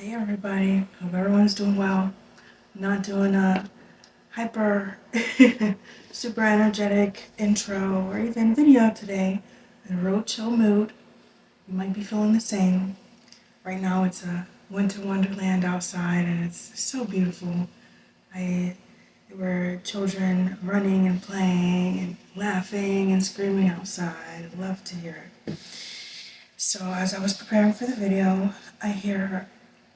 Hey everybody, hope everyone's doing well. Not doing a hyper super energetic intro or even video today. In a real chill mood. You might be feeling the same. Right now it's a winter wonderland outside and it's so beautiful. There were children running and playing and laughing and screaming outside. I love to hear it. So as I was preparing for the video, I hear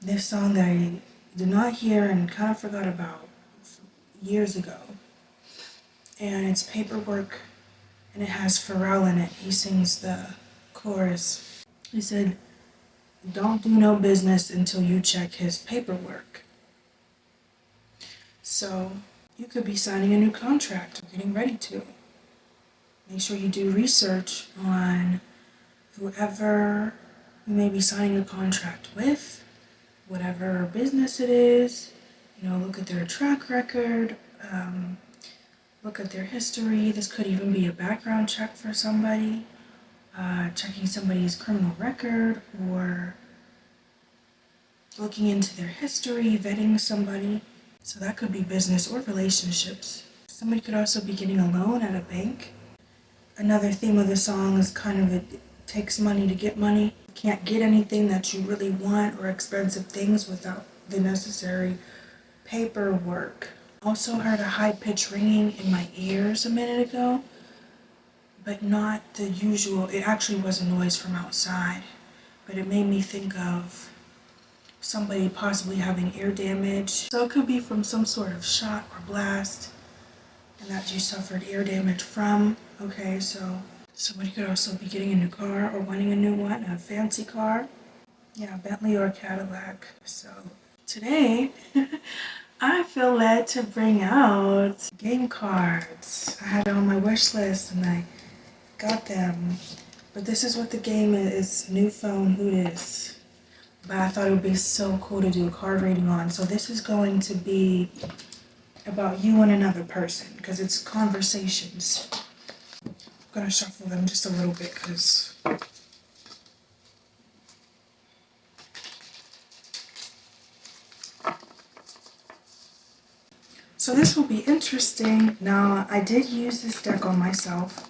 this song that I did not hear and kind of forgot about years ago. And it's Paperwork, and it has Pharrell in it. He sings the chorus. He said, "Don't do no business until you check his paperwork." So you could be signing a new contract or getting ready to. Make sure you do research on whoever you may be signing a contract with, whatever business it is. Look at their track record, look at their history. This could even be a background check for somebody, checking somebody's criminal record or looking into their history, vetting somebody. So that could be business or relationships. Somebody could also be getting a loan at a bank. Another theme of the song is kind of it takes money to get money. You can't get anything that you really want or expensive things without the necessary paperwork. Also heard a high-pitched ringing in my ears a minute ago, but not the usual. It actually was a noise from outside, but it made me think of somebody possibly having ear damage. So it could be from some sort of shot or blast, and that you suffered ear damage from. Okay, so somebody could also be getting a new car or wanting a new one, a fancy car. Yeah, Bentley or Cadillac. So today, I feel led to bring out game cards. I had it on my wish list and I got them. But this is what the game is, New Phone Who Dis. But I thought it would be so cool to do a card reading on. So this is going to be about you and another person because it's conversations. I'm going to shuffle them just a little bit because so this will be interesting. Now, I did use this deck on myself.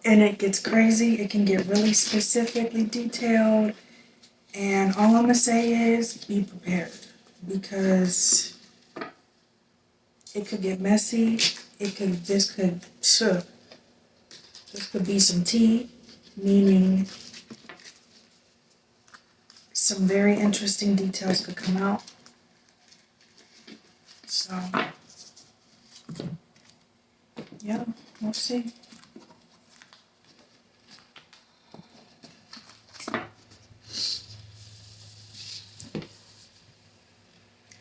And it gets crazy. It can get really specifically detailed. And all I'm going to say is be prepared because it could get messy. This could be some tea, meaning some very interesting details could come out. So, yeah, we'll see.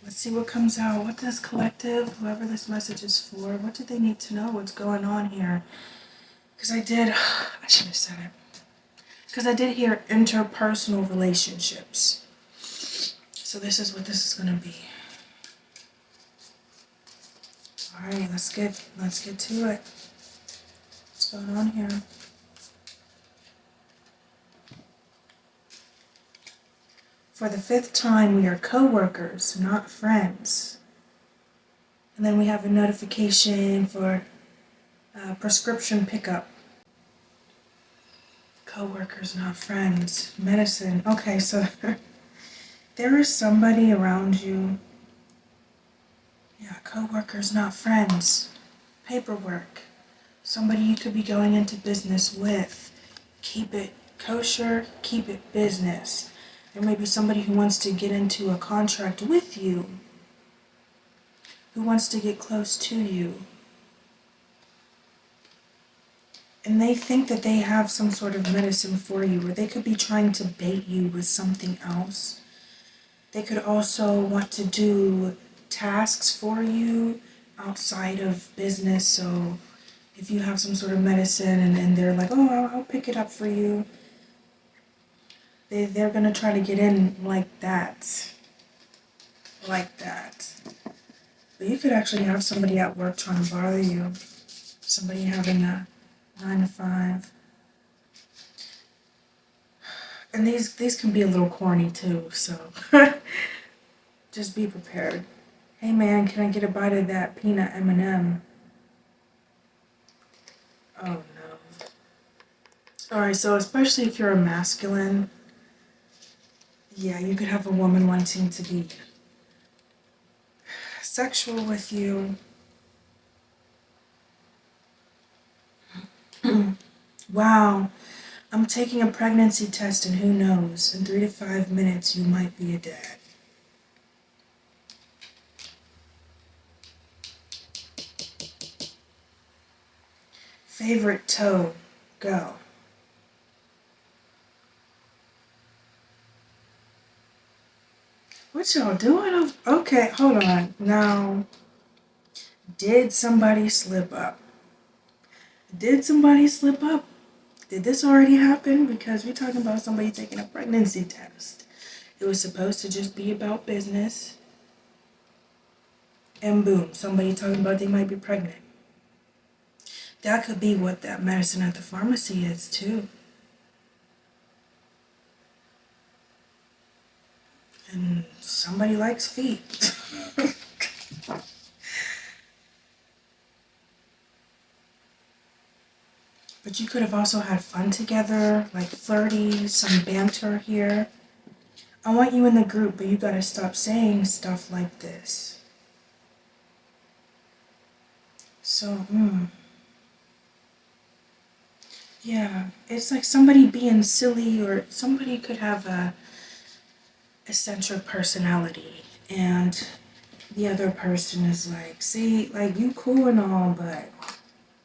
Let's see what comes out. What does collective, whoever this message is for, what do they need to know? What's going on here? Because I should have said it. Because I did hear interpersonal relationships. So this is what this is going to be. All right, let's get to it. What's going on here? For the 5th time, we are co-workers, not friends. And then we have a notification for prescription pickup. Co-workers, not friends. Medicine. Okay, so there is somebody around you. Yeah, co-workers, not friends. Paperwork. Somebody you could be going into business with. Keep it kosher, keep it business. There may be somebody who wants to get into a contract with you, who wants to get close to you. And they think that they have some sort of medicine for you, or they could be trying to bait you with something else. They could also want to do tasks for you outside of business. So if you have some sort of medicine and they're like, oh, I'll pick it up for you. They're going to try to get in like that. Like that. But you could actually have somebody at work trying to bother you. Somebody having a 9 to 5. And these can be a little corny too, so just be prepared. Hey man, can I get a bite of that peanut M&M? Oh no. Alright, so especially if you're a masculine, yeah, you could have a woman wanting to be sexual with you. Wow, I'm taking a pregnancy test and who knows, in 3 to 5 minutes you might be a dad. Favorite toe, go. What y'all doing? Okay, hold on. Now, did somebody slip up? Did somebody slip up? Did this already happen? Because we're talking about somebody taking a pregnancy test. It was supposed to just be about business. And boom, somebody talking about they might be pregnant. That could be what that medicine at the pharmacy is too. And somebody likes feet. But you could have also had fun together, like flirty, some banter here. I want you in the group, but you gotta stop saying stuff like this. So, yeah, it's like somebody being silly, or somebody could have a eccentric personality, and the other person is like, see, like, you cool and all, but,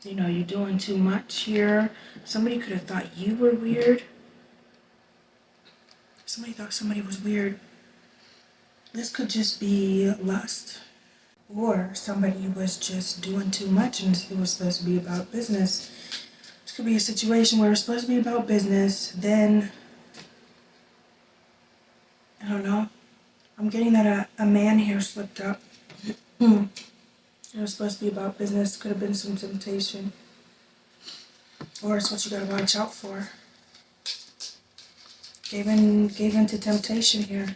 you know, you're doing too much here. Somebody could have thought you were weird. Somebody thought somebody was weird. This could just be lust. Or somebody was just doing too much and it was supposed to be about business. This could be a situation where it's supposed to be about business, then, I don't know. I'm getting that a man here slipped up. It was supposed to be about business. Could have been some temptation. Or it's what you gotta watch out for. Gave in to temptation here.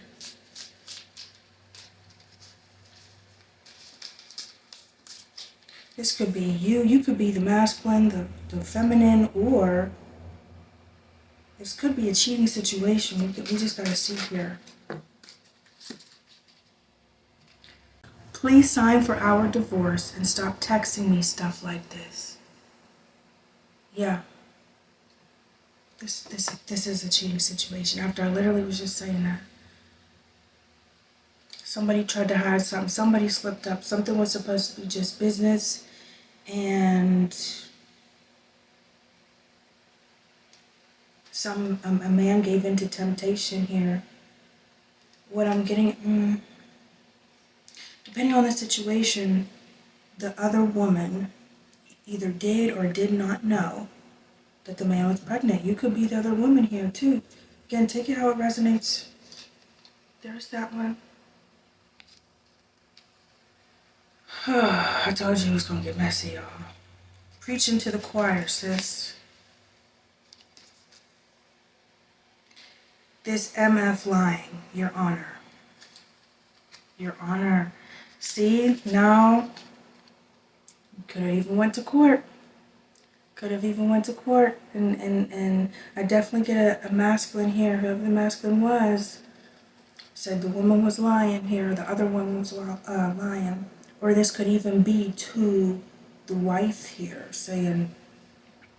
This could be you. You could be the masculine, the feminine, or this could be a cheating situation. We just gotta see here. Please sign for our divorce and stop texting me stuff like this. Yeah. This is a cheating situation. After I literally was just saying that. Somebody tried to hide something. Somebody slipped up. Something was supposed to be just business, and a man gave in to temptation here. What I'm getting, depending on the situation, the other woman either did or did not know that the man was pregnant. You could be the other woman here too. Again, take it how it resonates. There's that one. I told you it was gonna get messy, y'all. Preaching to the choir, sis. This MF lying, Your Honor. Your Honor. See, now, could have even went to court. And I definitely get a masculine here, whoever the masculine was, said the woman was lying here, the other woman was lying. Or this could even be to the wife here, saying,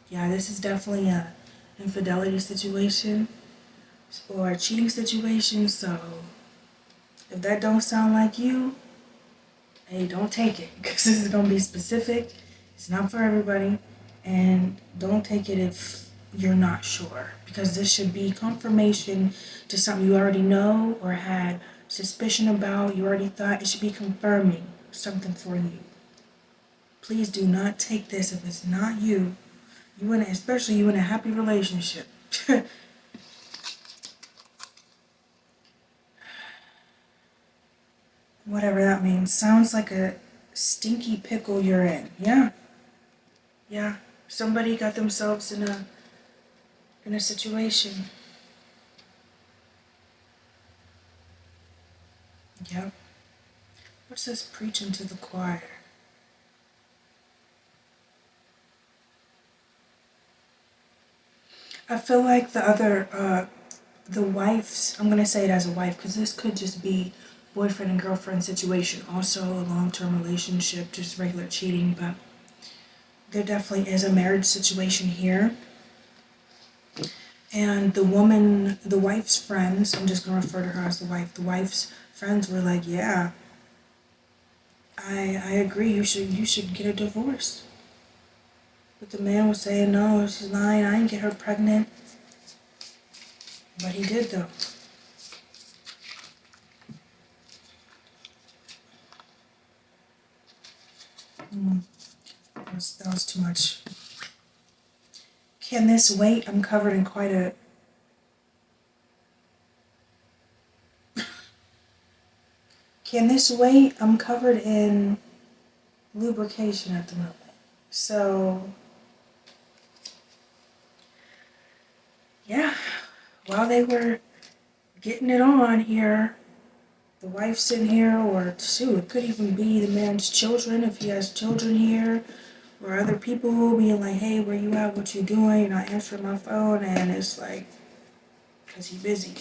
yeah, this is definitely a infidelity situation or a cheating situation, so if that don't sound like you, hey, don't take it, because this is going to be specific. It's not for everybody, and don't take it if you're not sure, because this should be confirmation to something you already know or had suspicion about. You already thought. It should be confirming something for you. Please do not take this if it's not you. Especially you in a happy relationship. Whatever that means. Sounds like a stinky pickle you're in. Yeah. Yeah. Somebody got themselves in a situation. Yep. What's this preaching to the choir? I feel like the wife's, I'm gonna say it as a wife, because this could just be boyfriend and girlfriend situation, also a long-term relationship, just regular cheating, but there definitely is a marriage situation here. And the woman, the wife's friends, I'm just gonna refer to her as the wife's friends were like, yeah, I agree, you should get a divorce. But the man was saying, no, she's lying, I didn't get her pregnant. But he did though. That was too much. Can this wait? I'm covered in quite a... Can this wait? I'm covered in lubrication at the moment. So, yeah, while they were getting it on here, the wife's in here, or shoot, it could even be the man's children if he has children here, or other people being like, hey, where you at? What you doing? You're not answering my phone, and it's like, because he's busy.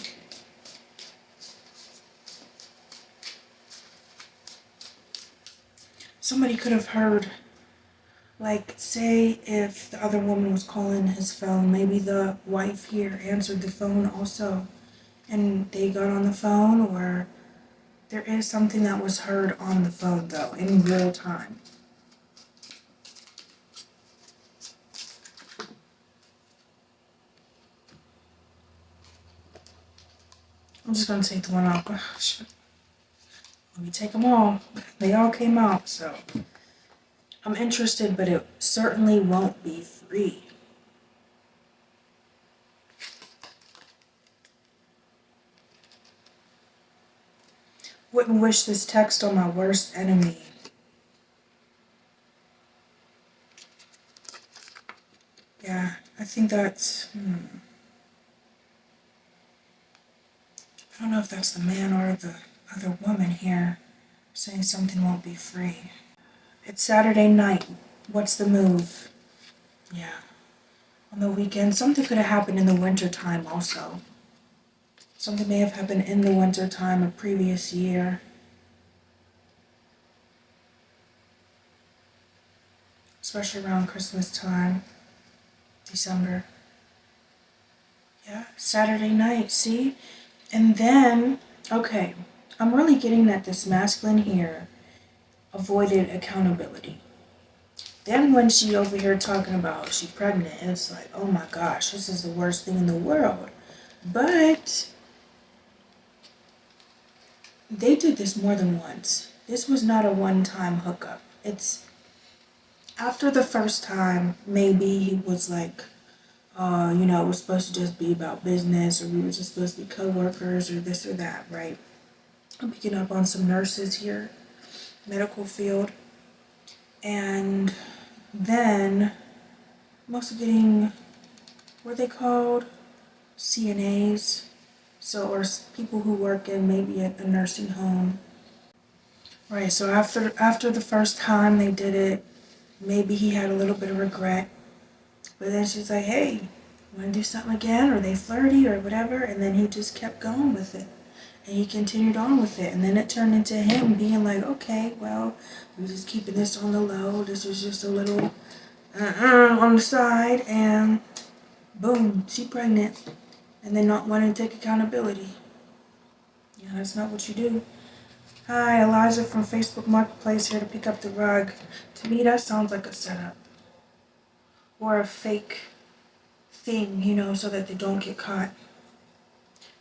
Somebody could have heard, like, say if the other woman was calling his phone, maybe the wife here answered the phone also, and they got on the phone, or there is something that was heard on the phone, though, in real time. I'm just going to take the one off. Oh, shit. Let me take them all. They all came out, so I'm interested, but it certainly won't be free. Wouldn't wish this text on my worst enemy. Yeah, I think that's... I don't know if that's the man or the other woman here saying something won't be free. It's Saturday night. What's the move? Yeah. On the weekend, something could have happened in the winter time also. Something may have happened in the winter time a previous year. Especially around Christmas time. December. Yeah, Saturday night, see? And then, okay, I'm really getting that this masculine here avoided accountability. Then when she over here talking about she's pregnant, it's like, oh my gosh, this is the worst thing in the world. But they did this more than once. This was not a one-time hookup. It's after the first time, maybe he was like, it was supposed to just be about business, or we were just supposed to be co-workers, or this or that, right? I'm picking up on some nurses here, medical field. And then I'm also getting, what are they called? CNAs. So, or people who work in maybe at a nursing home. Right, so after the first time they did it, maybe he had a little bit of regret. But then she's like, hey, wanna do something again? Or they flirty or whatever, and then he just kept going with it. And he continued on with it. And then it turned into him being like, okay, well, we're just keeping this on the low. This is just a little on the side, and boom, she's pregnant. And then not wanting to take accountability. Yeah, that's not what you do. Hi, Elijah from Facebook Marketplace here to pick up the rug. To me, that sounds like a setup. Or a fake thing, so that they don't get caught.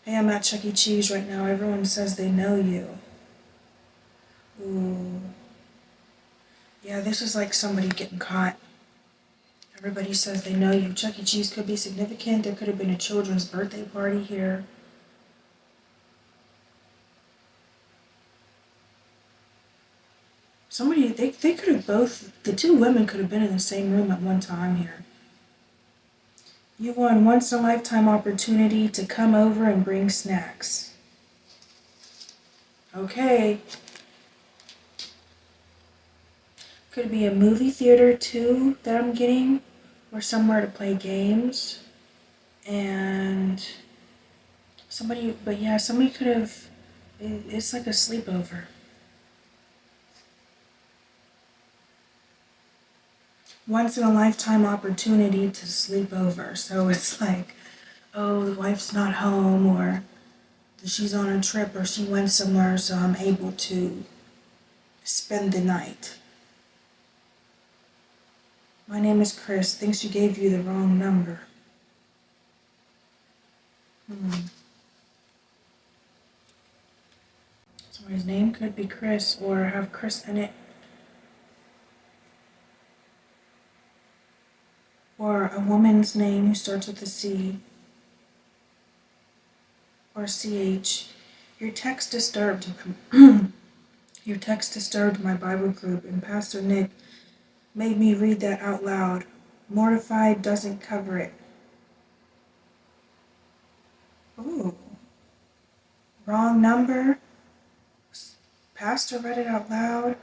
Hey, I'm at Chuck E. Cheese right now. Everyone says they know you. Ooh. Yeah, this is like somebody getting caught. Everybody says they know you. Chuck E. Cheese could be significant. There could have been a children's birthday party here. Somebody, they could have both, the two women could have been in the same room at one time here. You won once-in-a-lifetime opportunity to come over and bring snacks. Okay. Could be a movie theater too that I'm getting, or somewhere to play games. And somebody could have, it's like a sleepover. Once in a lifetime opportunity to sleep over. So it's like, oh, the wife's not home, or she's on a trip, or she went somewhere, so I'm able to spend the night. My name is Chris. Thinks you gave you the wrong number. So his name could be Chris, or have Chris in it. Or a woman's name who starts with a C or CH. Your text disturbed your text disturbed my Bible group, and Pastor Nick made me read that out loud. Mortified doesn't cover it. Ooh. Wrong number. Pastor read it out loud.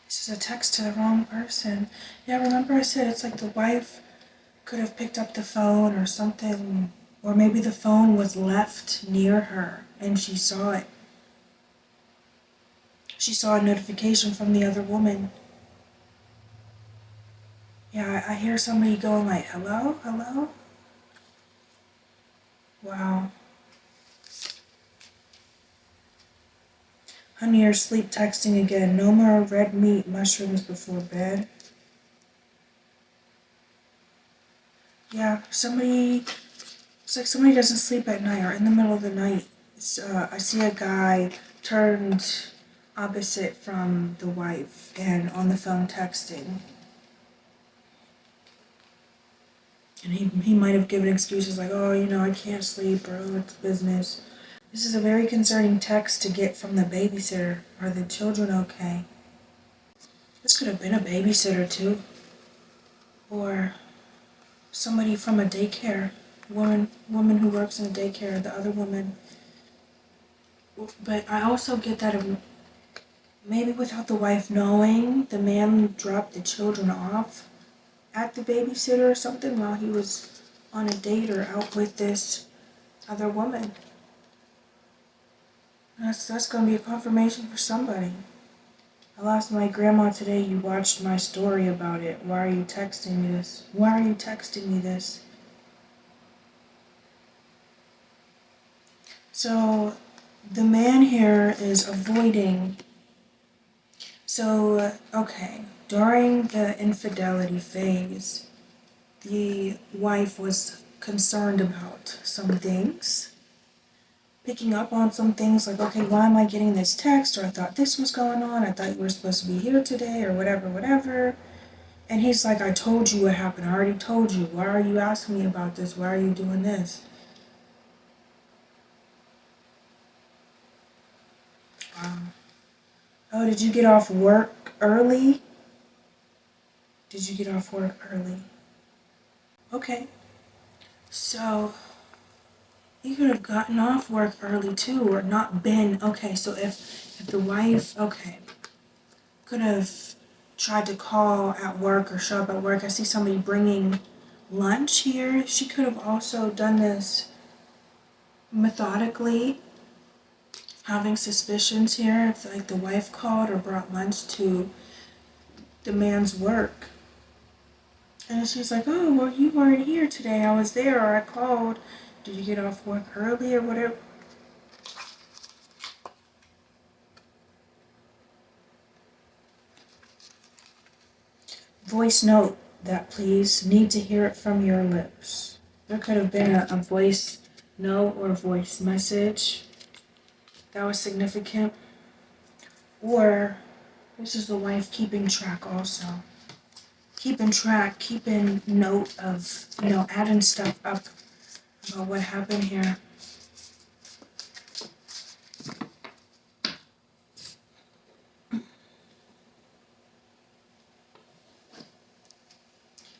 This is a text to the wrong person. Yeah, remember I said it's like the wife could have picked up the phone or something, or maybe the phone was left near her and she saw it. She saw a notification from the other woman. Yeah, I hear somebody going like, hello, hello? Wow. Honey, you're sleep texting again. No more red meat mushrooms before bed. Yeah, it's like somebody doesn't sleep at night, or in the middle of the night. I see a guy turned opposite from the wife and on the phone texting. And he might have given excuses like, oh, I can't sleep, or oh, it's business. This is a very concerning text to get from the babysitter. Are the children okay? This could have been a babysitter too. Or somebody from a daycare. Woman who works in a daycare, the other woman. But I also get that maybe without the wife knowing, the man dropped the children off at the babysitter or something while he was on a date or out with this other woman. That's going to be a confirmation for somebody. I lost my grandma today. You watched my story about it. Why are you texting me this? Why are you texting me this? So the man here is avoiding. So, okay, during the infidelity phase, the wife was concerned about some things. Picking up on some things like, okay, why am I getting this text? Or I thought this was going on. I thought you were supposed to be here today, or whatever. And he's like, I told you what happened. I already told you. Why are you asking me about this? Why are you doing this? Oh, did you get off work early? Did you get off work early? Okay. So, you could have gotten off work early too, or not been. Okay, so if the wife, okay, could have tried to call at work or show up at work. I see somebody bringing lunch here. She could have also done this methodically, having suspicions here if like the wife called or brought lunch to the man's work. And she's like, oh, well, you weren't here today. I was there, or I called. Did you get off work early or whatever? Voice note that, please. Need to hear it from your lips. There could have been a voice note or voice message that was significant. Or this is the wife keeping track also. Keeping note of, adding stuff up about what happened here.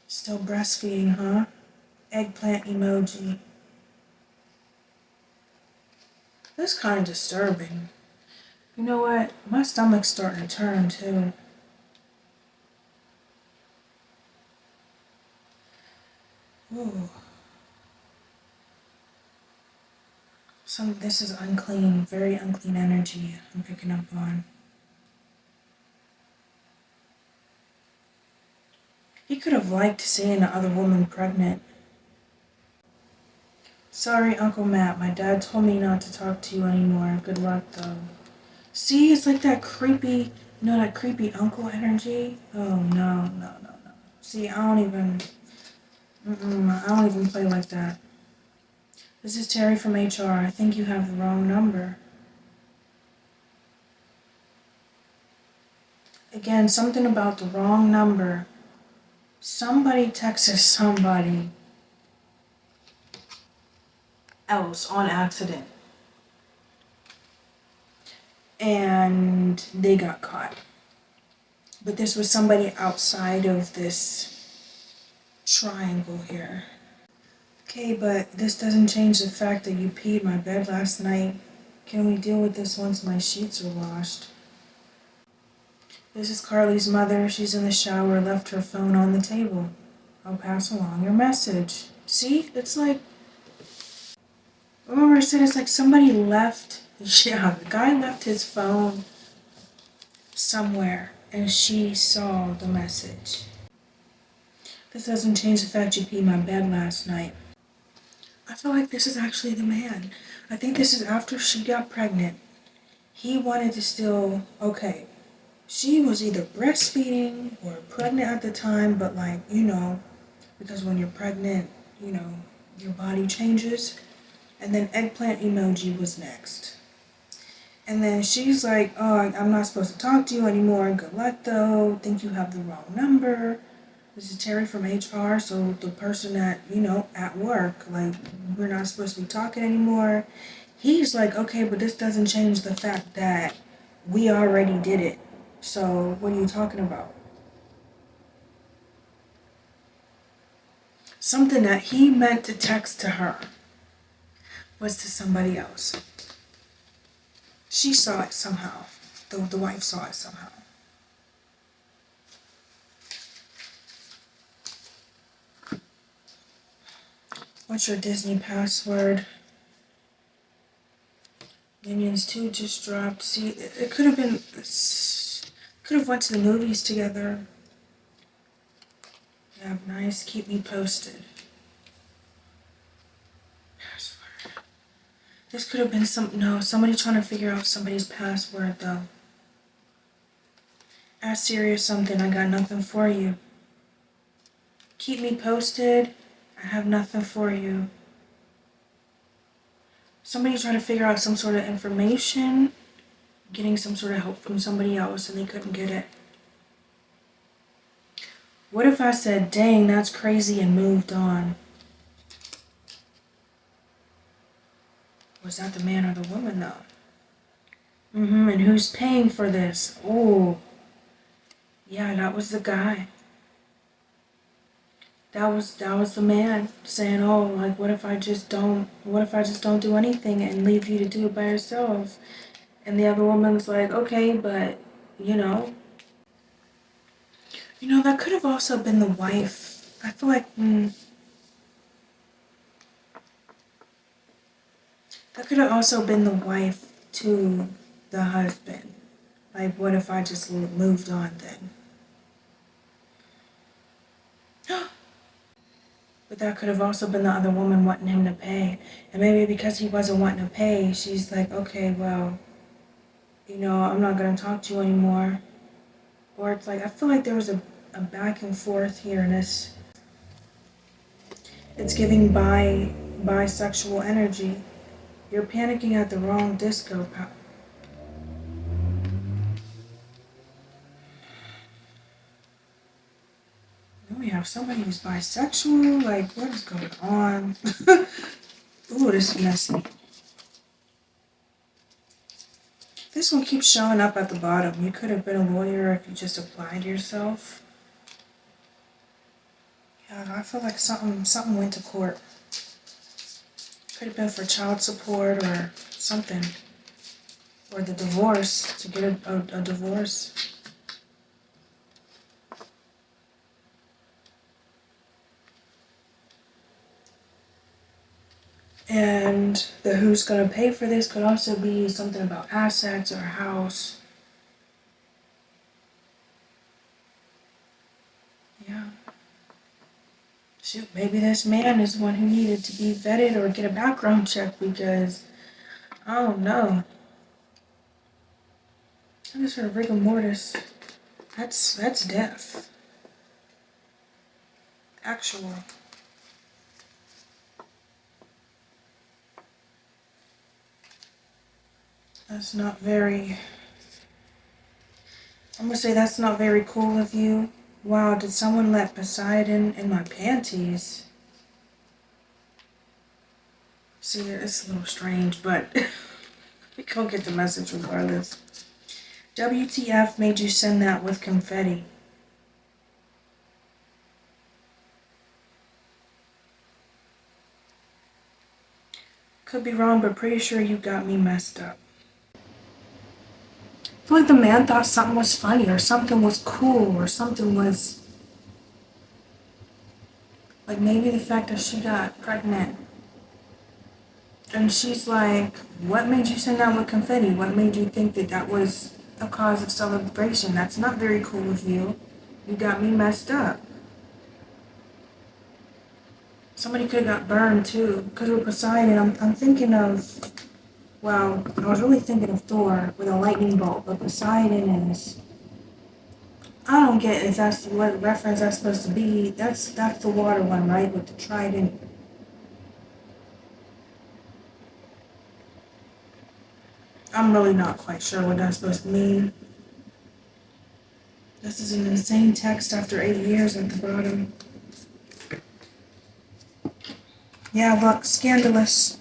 Still breastfeeding, huh? Eggplant emoji. That's kind of disturbing. You know what? My stomach's starting to turn too. Ooh. This is unclean, very unclean energy I'm picking up on. He could have liked seeing the other woman pregnant. Sorry, Uncle Matt, my dad told me not to talk to you anymore. Good luck, though. See, it's like that creepy, that creepy uncle energy. Oh, no, no, no, no. See, I don't even play like that. This is Terry from HR. I think you have the wrong number. Again, something about the wrong number. Somebody texted somebody else on accident. And they got caught. But this was somebody outside of this triangle here. Okay, but this doesn't change the fact that you peed my bed last night. Can we deal with this once my sheets are washed? This is Carly's mother. She's in the shower, left her phone on the table. I'll pass along your message. See? It's like, remember I said it's like somebody left, the guy left his phone somewhere and she saw the message. This doesn't change the fact you peed my bed last night. I feel like this is actually the man. I think this is after she got pregnant. He wanted to still, okay, she was either breastfeeding or pregnant at the time, but because when you're pregnant, your body changes. And then eggplant emoji was next. And then she's like, oh, I'm not supposed to talk to you anymore. Good luck though. Think you have the wrong number. This is Terry from HR, so the person that, at work, we're not supposed to be talking anymore. He's like, okay, but this doesn't change the fact that we already did it. So what are you talking about? Something that he meant to text to her was to somebody else. She saw it somehow. The wife saw it somehow. What's your Disney password? Minions 2 just dropped. See, it could have been... Could have went to the movies together. Yeah, nice. Keep me posted. Password. This could have been somebody trying to figure out somebody's password, though. Ask Siri or something. I got nothing for you. Keep me posted. I have nothing for you. Somebody trying to figure out some sort of information, getting some sort of help from somebody else, and they couldn't get it. What if I said, dang, that's crazy, and moved on? Was that the man or the woman, though? And who's paying for this? Oh, yeah, that was the guy. That was the man saying, oh, what if I just don't do anything and leave you to do it by yourself? And the other woman's like, okay, but, that could have also been the wife. I feel like, that could have also been the wife to the husband. What if I just moved on then? But that could have also been the other woman wanting him to pay. And maybe because he wasn't wanting to pay, she's like, okay, well, I'm not going to talk to you anymore. Or it's like, I feel like there was a back and forth here in this. It's giving bisexual energy. You're panicking at the wrong disco. We have somebody who's bisexual. What is going on? Ooh, this is messy. This one keeps showing up at the bottom. You could have been a lawyer if you just applied yourself. Yeah, I feel like something went to court. Could have been for child support or something. Or the divorce, to get a divorce. And the who's going to pay for this could also be something about assets or a house. Yeah. Shoot, maybe this man is one who needed to be vetted or get a background check because, I don't know. I just heard rigor mortis. That's death. Actual. That's not very... I'm gonna say that's not very cool of you. Wow, did someone let Poseidon in my panties? See, it's a little strange, but we gonna get the message regardless. WTF made you send that with confetti? Could be wrong, but pretty sure you got me messed up. I feel like the man thought something was funny or something was cool or something was... Like maybe the fact that she got pregnant. And she's like, what made you send out with confetti? What made you think that that was a cause of celebration? That's not very cool of you. You got me messed up. Somebody could have got burned too. Because with Poseidon, I'm thinking of... Well, I was really thinking of Thor with a lightning bolt. But Poseidon is... I don't get if that's what reference that's supposed to be. That's the water one, right? With the trident. I'm really not quite sure what that's supposed to mean. This is an insane text after 8 years at the bottom. Yeah, look, scandalous.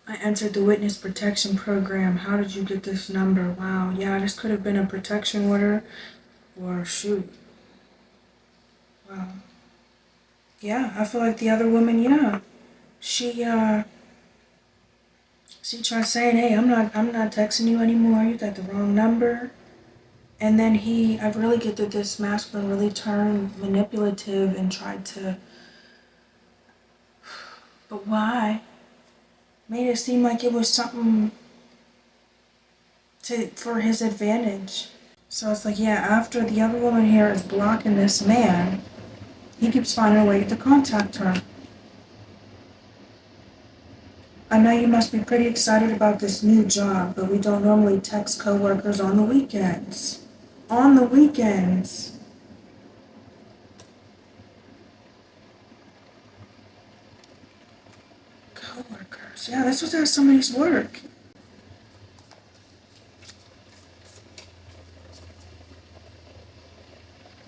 I entered the witness protection program. How did you get this number? Wow, yeah, this could have been a protection order. Or shoot. Wow. Yeah, I feel like the other woman, yeah. She tried saying, hey, I'm not texting you anymore. You got the wrong number. And then I really get that this masculine really turned manipulative and tried to, but why? Made it seem like it was something for his advantage. So it's like, yeah, after the other woman here is blocking this man, he keeps finding a way to contact her. I know you must be pretty excited about this new job, but we don't normally text coworkers on the weekends. On the weekends. Coworkers. Yeah, this was at somebody's work.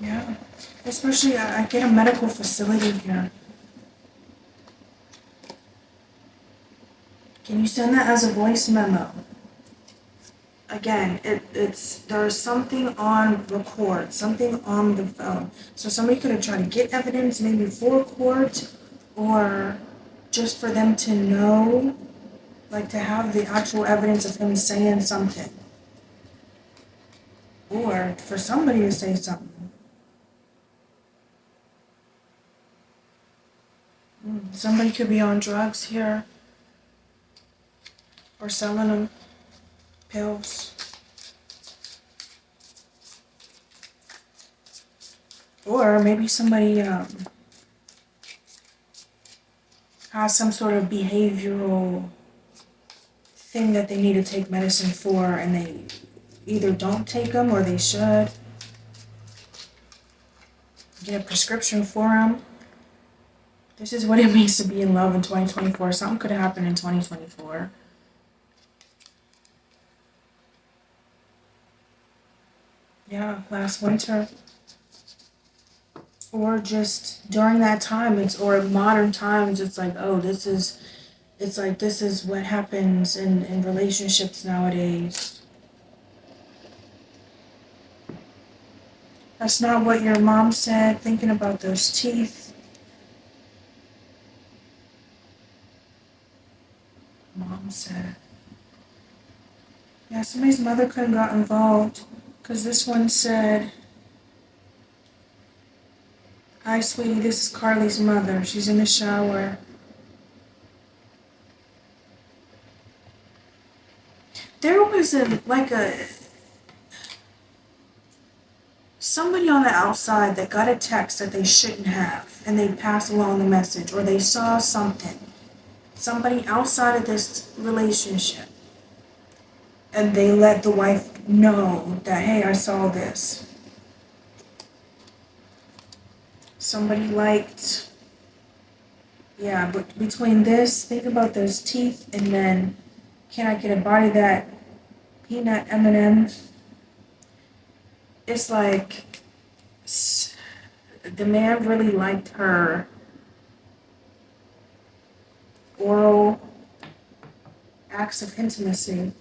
Yeah. Especially, I get a medical facility here. Can you send that as a voice memo? Again, there's something on record, something on the phone. So somebody could have tried to get evidence maybe for court or just for them to know, like to have the actual evidence of him saying something. Or for somebody to say something. Somebody could be on drugs here. Or selling them pills. Or maybe somebody has some sort of behavioral thing that they need to take medicine for, and they either don't take them or they should. Get a prescription for them. This is what it means to be in love in 2024. Something could happen in 2024. Yeah, last winter. Or just during that time, or modern times, it's like, oh, this is what happens in relationships nowadays. That's not what your mom said, thinking about those teeth. said. Yeah, somebody's mother could have got involved. Because this one said, "Hi, sweetie, this is Carly's mother. She's in the shower." There was somebody on the outside that got a text that they shouldn't have, and they passed along the message, or they saw something. Somebody outside of this relationship, and they let the wife know that, hey, I saw this. Somebody liked, yeah, but between this, think about those teeth, and then, can I get a bite of that peanut M&M? It's like, the man really liked her oral acts of intimacy.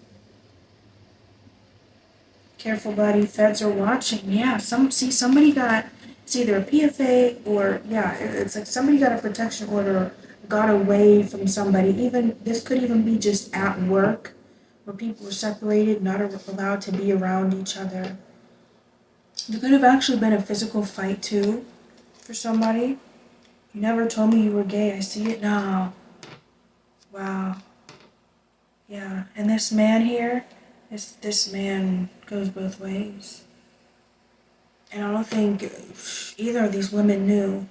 Careful, buddy. Feds are watching. Yeah, somebody got, it's either a PFA or, yeah, it's like somebody got a protection order, got away from somebody. Even, this could even be just at work, where people are separated, not allowed to be around each other. There could have actually been a physical fight too, for somebody. You never told me you were gay. I see it now. Wow. Yeah, and this man here, this man goes both ways. And I don't think either of these women knew.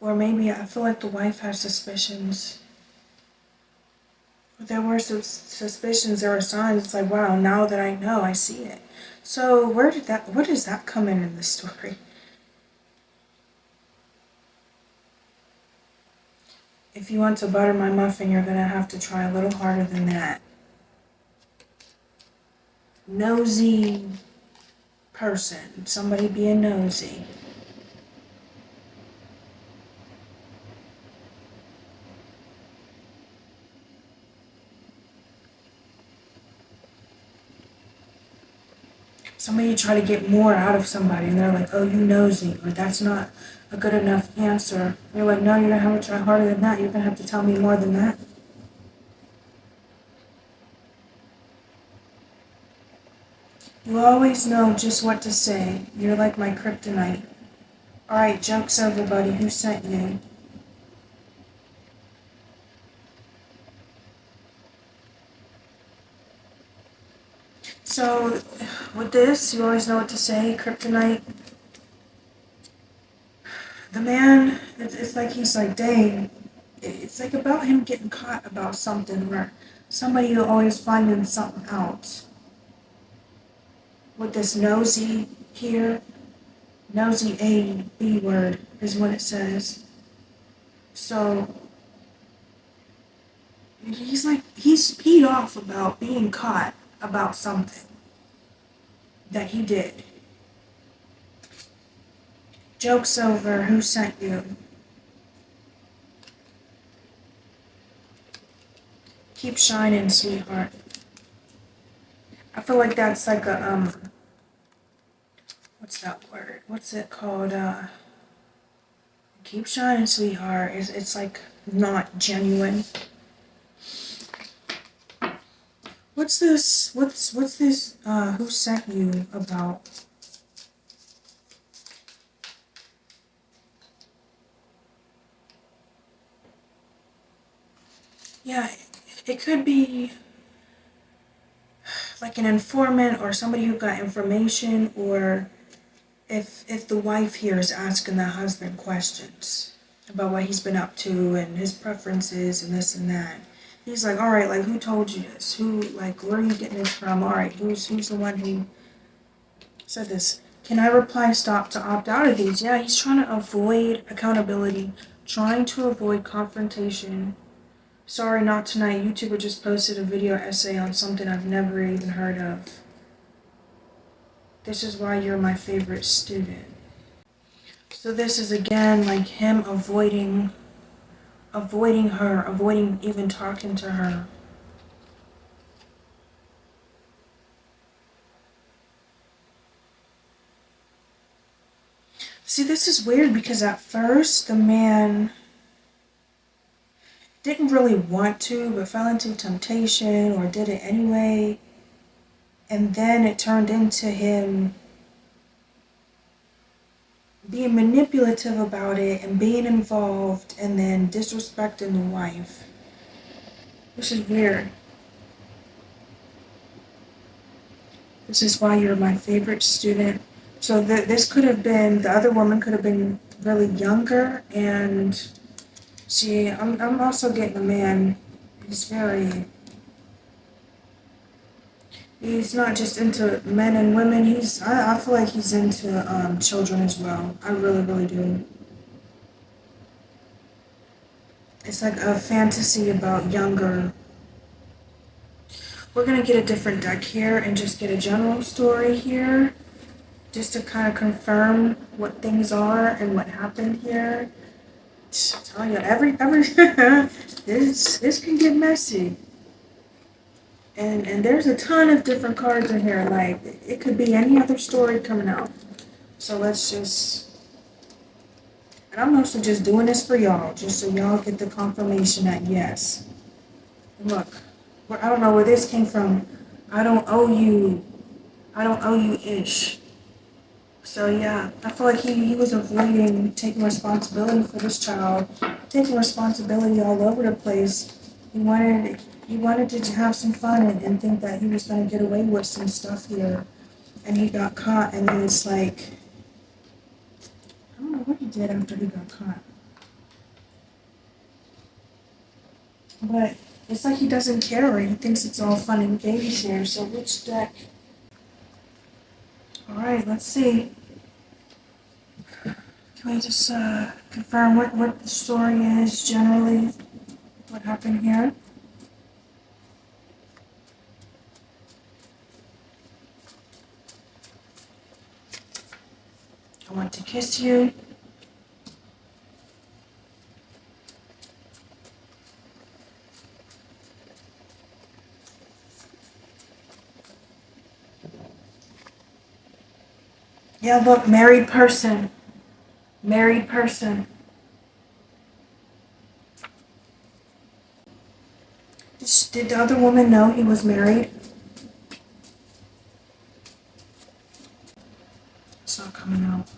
Or maybe I feel like the wife has suspicions. But there were some suspicions, there were signs. It's like, wow, now that I know, I see it. So where does that come in the story? If you want to butter my muffin, you're gonna have to try a little harder than that. Nosy person, somebody being nosy. Somebody try to get more out of somebody, and they're like, oh, you nosy, or that's not a good enough answer. You're like, no, you're gonna have to try harder than that. You're gonna have to tell me more than that. You always know just what to say. You're like my kryptonite. Alright, joke's over, buddy. Who sent you? So, with this, you always know what to say. Kryptonite. The man, it's like he's like, dang. It's like about him getting caught about something, or somebody always finding something out. With this nosy here, nosy A, B word is what it says. So, he's peed off about being caught about something that he did. Joke's over. Who sent you? Keep shining, sweetheart. I feel like that's like a, what's that word? What's it called? Keep shining, sweetheart. It's like not genuine. What's this? What's this? Who sent you about? Yeah, it could be like an informant or somebody who got information, or if the wife here is asking the husband questions about what he's been up to and his preferences and this and that. He's like, all right, like, who told you this? Who, like, where are you getting this from? All right, who's the one who said this? Can I reply stop to opt out of these? Yeah, he's trying to avoid accountability, trying to avoid confrontation. Sorry, not tonight. YouTuber just posted a video essay on something I've never even heard of. This is why you're my favorite student. So this is again like him avoiding her, avoiding even talking to her. See, this is weird because at first the man, didn't really want to, but fell into temptation or did it anyway. And then it turned into him being manipulative about it and being involved and then disrespecting the wife, which is weird. This is why you're my favorite student. So this could have been, the other woman could have been really younger, and I'm also getting a man. He's not just into men and women. I feel like he's into children as well. I really, really do. It's like a fantasy about younger. We're gonna get a different deck here and just get a general story here, just to kind of confirm what things are and what happened here. I tell you, every this can get messy. And there's a ton of different cards in here. Like, it could be any other story coming out. So let's just, and I'm mostly just doing this for y'all, just so y'all get the confirmation that yes. And look, I don't know where this came from. I don't owe you ish. So yeah, I feel like he was avoiding taking responsibility for this child, taking responsibility all over the place. He wanted to have some fun and think that he was gonna get away with some stuff here, and he got caught. And then it's like, I don't know what he did after he got caught, but it's like he doesn't care. He thinks it's all fun and games here. So which deck? All right, let's see. Can we just confirm what the story is generally? What happened here? I want to kiss you. Yeah, look, married person. Married person. Did the other woman know he was married? It's not coming out.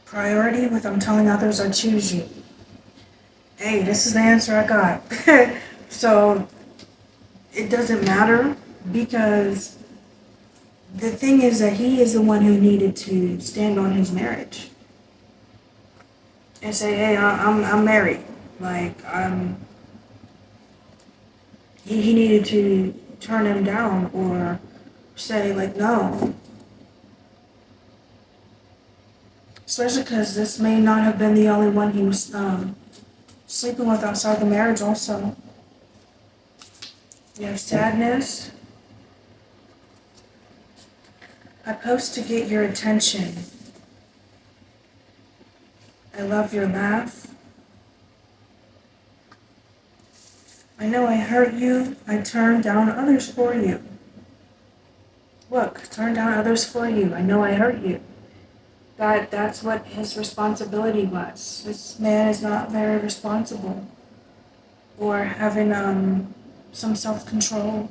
Priority with I'm telling others I choose you. Hey, this is the answer I got. So it doesn't matter, because the thing is that he is the one who needed to stand on his marriage and say, "Hey, I'm married." Like, he needed to turn him down or say like no. Especially because this may not have been the only one he was sleeping with outside the marriage. Also, you have sadness. I post to get your attention. I love your laugh. I know I hurt you. I turn down others for you. Look, turn down others for you. I know I hurt you. That's what his responsibility was. This man is not very responsible or having some self-control.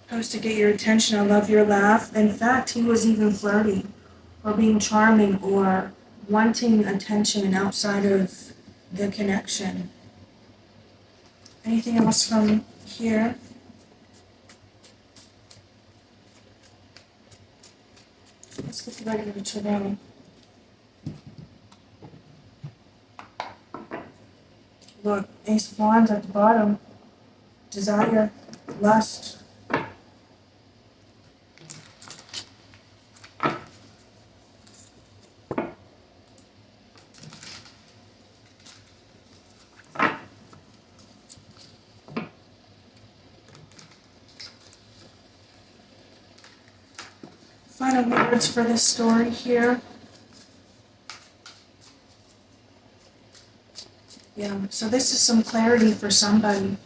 Post to get your attention. I love your laugh. In fact, he was even flirty or being charming or wanting attention outside of the connection. Anything else from here? Let's get the regular tarot. Look, Ace of Wands at the bottom. Desire, lust. Final words for this story here. Yeah, so this is some clarity for somebody.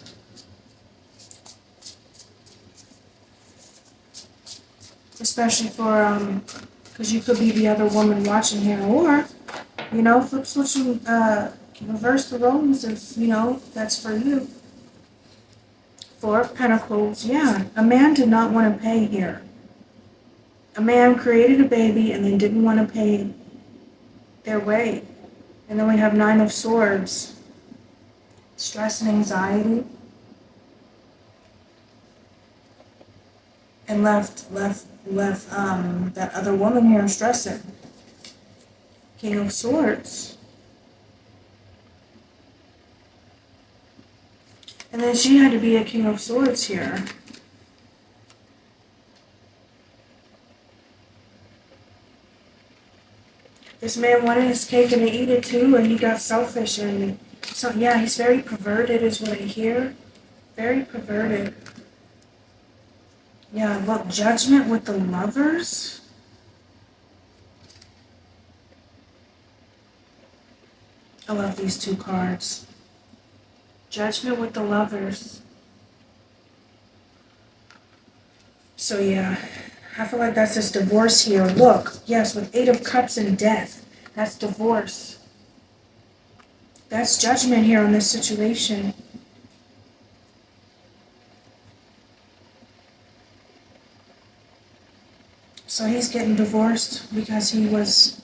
Especially for, because you could be the other woman watching here, or, flip switch and, reverse the roles if, that's for you. Four of Pentacles, yeah. A man did not want to pay here. A man created a baby and then didn't want to pay their way. And then we have Nine of Swords. Stress and anxiety. And left that other woman here stressing. King of Swords. And then she had to be a King of Swords here. This man wanted his cake and to eat it too, and he got selfish. And so, yeah, he's very perverted is what I hear. Very perverted. Yeah, look, Judgment with the Lovers. I love these two cards. Judgment with the Lovers. So yeah, I feel like that's just divorce here. Look, yes, with Eight of Cups and Death. That's divorce. That's judgment here on this situation. So he's getting divorced because he was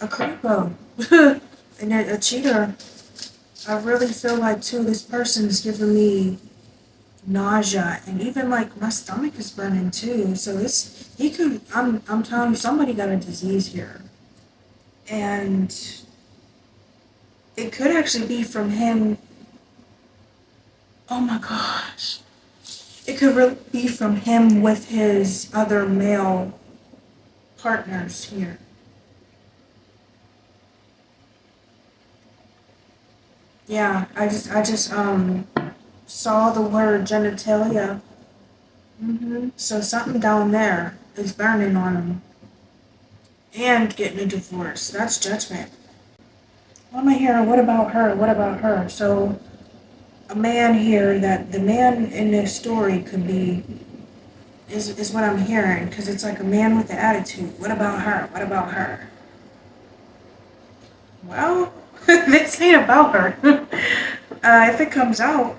a creepo and a cheater. I really feel like, too, this person's giving me nausea, and even like my stomach is burning too. So I'm telling you, somebody got a disease here. And it could actually be from him. Oh my gosh. It could really be from him with his other male partners here. Yeah, I just saw the word genitalia. So something down there is burning on him. And getting a divorce. That's judgment. What am I hearing? What about her? What about her? So a man here, that the man in this story could be, is what I'm hearing, because it's like a man with the attitude. What about her? What about her? Well, this ain't about her. If it comes out,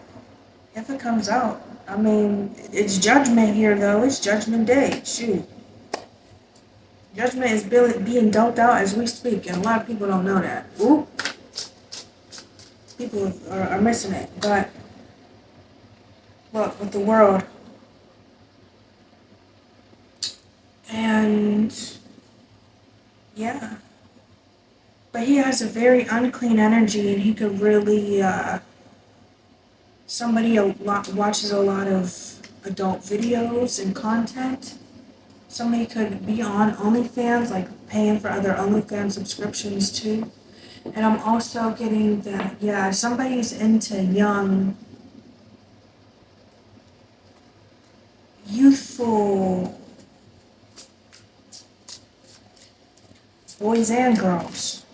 I mean, it's judgment here, though. It's Judgment Day. Shoot. Judgment is being dealt out as we speak, and a lot of people don't know that. Ooh. People are missing it. But, look, with the world. And, yeah. But he has a very unclean energy, and he could really, somebody watches a lot of adult videos and content. Somebody could be on OnlyFans, like paying for other OnlyFans subscriptions too. And I'm also getting that, yeah, somebody's into young, youthful boys and girls.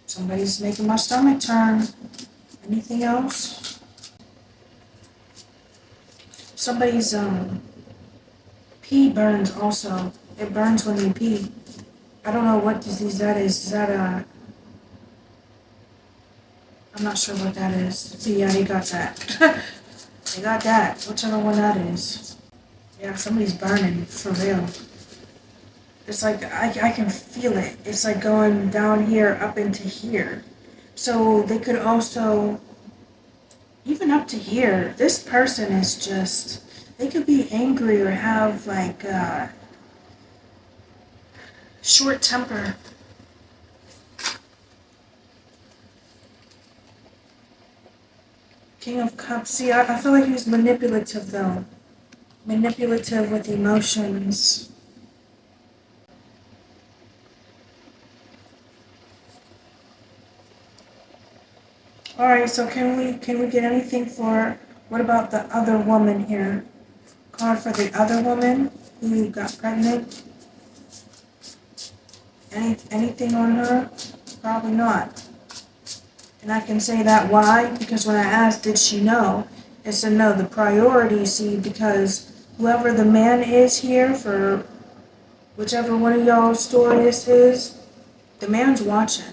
Somebody's making my stomach turn. Anything else? Somebody's, pee burns also. It burns when they pee. I don't know what disease that is. Is that I'm not sure what that is. But yeah, they got that. They got that. Whichever one that is. Yeah, somebody's burning, for real. It's like, I can feel it. It's like going down here, up into here. So they could also, even up to here, this person is just, they could be angry or have like short temper. King of Cups. See, I feel like he was manipulative though. Manipulative with emotions. Alright, so can we get anything for, what about the other woman here? Card for the other woman who got pregnant? Anything on her? Probably not. And I can say that why? Because when I asked, did she know? It said no, the priority, see, because whoever the man is here for whichever one of y'all's story this is, the man's watching.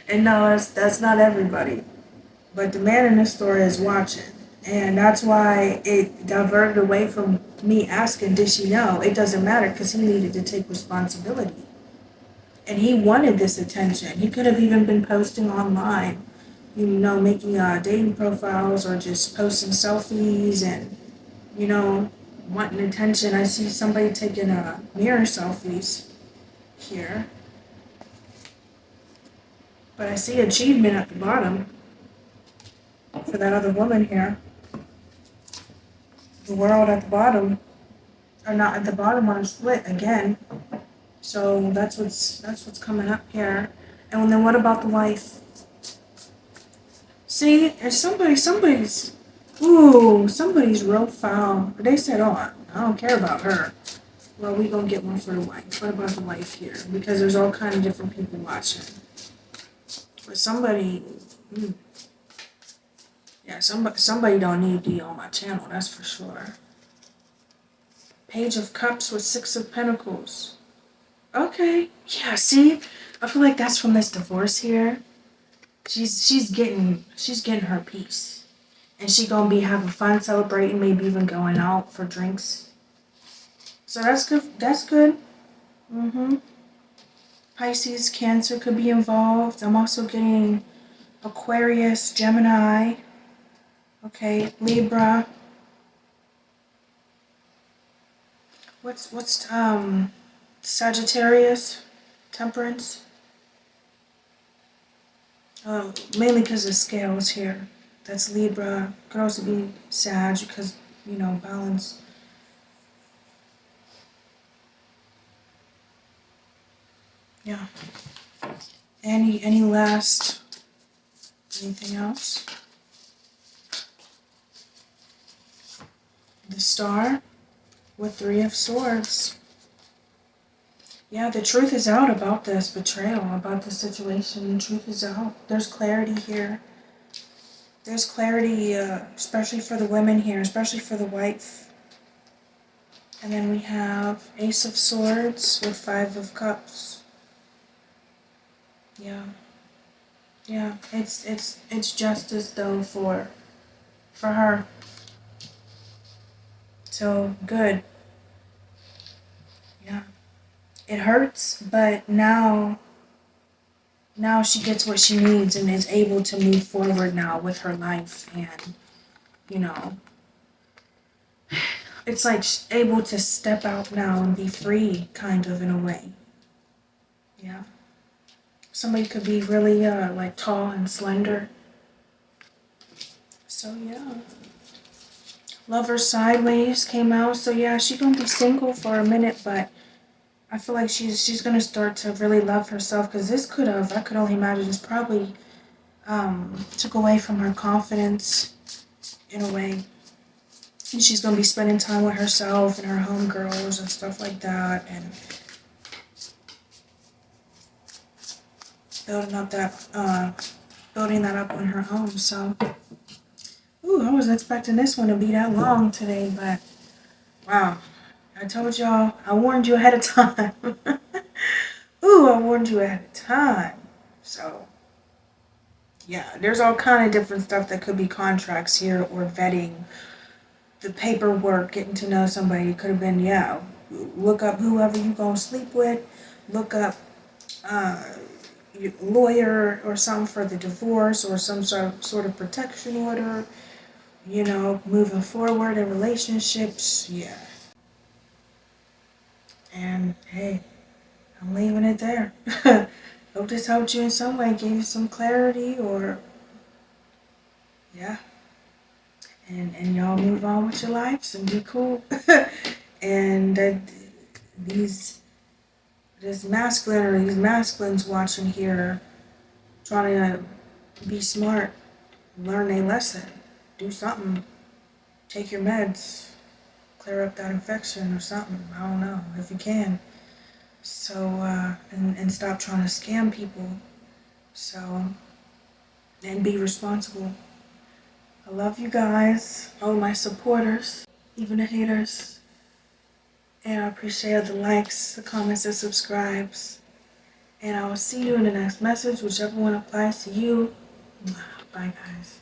And no, that's not everybody. But the man in the story is watching. And that's why it diverted away from me asking, did she know? It doesn't matter because he needed to take responsibility. And he wanted this attention. He could have even been posting online, making dating profiles or just posting selfies and, wanting attention. I see somebody taking mirror selfies here. But I see achievement at the bottom for that other woman here. The world at the bottom, or not at the bottom on a split again. So that's what's coming up here. And then what about the wife? See, there's somebody's real foul. But they said, oh, I don't care about her. Well, we gonna get one for the wife. What about the wife here? Because there's all kind of different people watching. But somebody don't need to be on my channel, that's for sure. Page of Cups with Six of Pentacles. Okay, yeah, see? I feel like that's from this divorce here. She's getting her piece. And she gonna be having fun, celebrating, maybe even going out for drinks. So that's good. That's good. Pisces, Cancer could be involved. I'm also getting Aquarius, Gemini. Okay, Libra. What's Sagittarius, Temperance. Mainly because of scales here. That's Libra. Could also be Sag because, balance. Yeah. Anything else? The Star with Three of Swords. Yeah, the truth is out about this betrayal, about this situation. The truth is out. There's clarity here. There's clarity, especially for the women here, especially for the wife. And then we have Ace of Swords with Five of Cups. Yeah. Yeah, it's justice though for her. So good. Yeah. It hurts, but now she gets what she needs and is able to move forward now with her life, and it's like able to step out now and be free, kind of, in a way. Yeah. Somebody could be really like tall and slender. So yeah. Lover Sideways came out. So yeah, she's gonna be single for a minute, but I feel like she's gonna start to really love herself, because I could only imagine this probably took away from her confidence in a way. And she's gonna be spending time with herself and her homegirls and stuff like that, and building that up on her own. So, I wasn't expecting this one to be that long today, but wow. I told y'all, I warned you ahead of time. I warned you ahead of time. So, yeah, there's all kind of different stuff that could be contracts here, or vetting, the paperwork, getting to know somebody. It could have been, look up whoever you gonna sleep with, look up your lawyer or something for the divorce, or some sort of protection order, moving forward in relationships. Yeah. And hey, I'm leaving it there. Hope this helped you in some way, gave you some clarity, or yeah. And y'all move on with your lives and be cool. And these masculines watching here, trying to be smart, learn a lesson, do something, take your meds, clear up that infection or something. I don't know, if you can. So and stop trying to scam people. So, and be responsible. I love you guys, all my supporters, even the haters. And I appreciate the likes, the comments, and subscribes. And I will see you in the next message, whichever one applies to you. Bye, guys.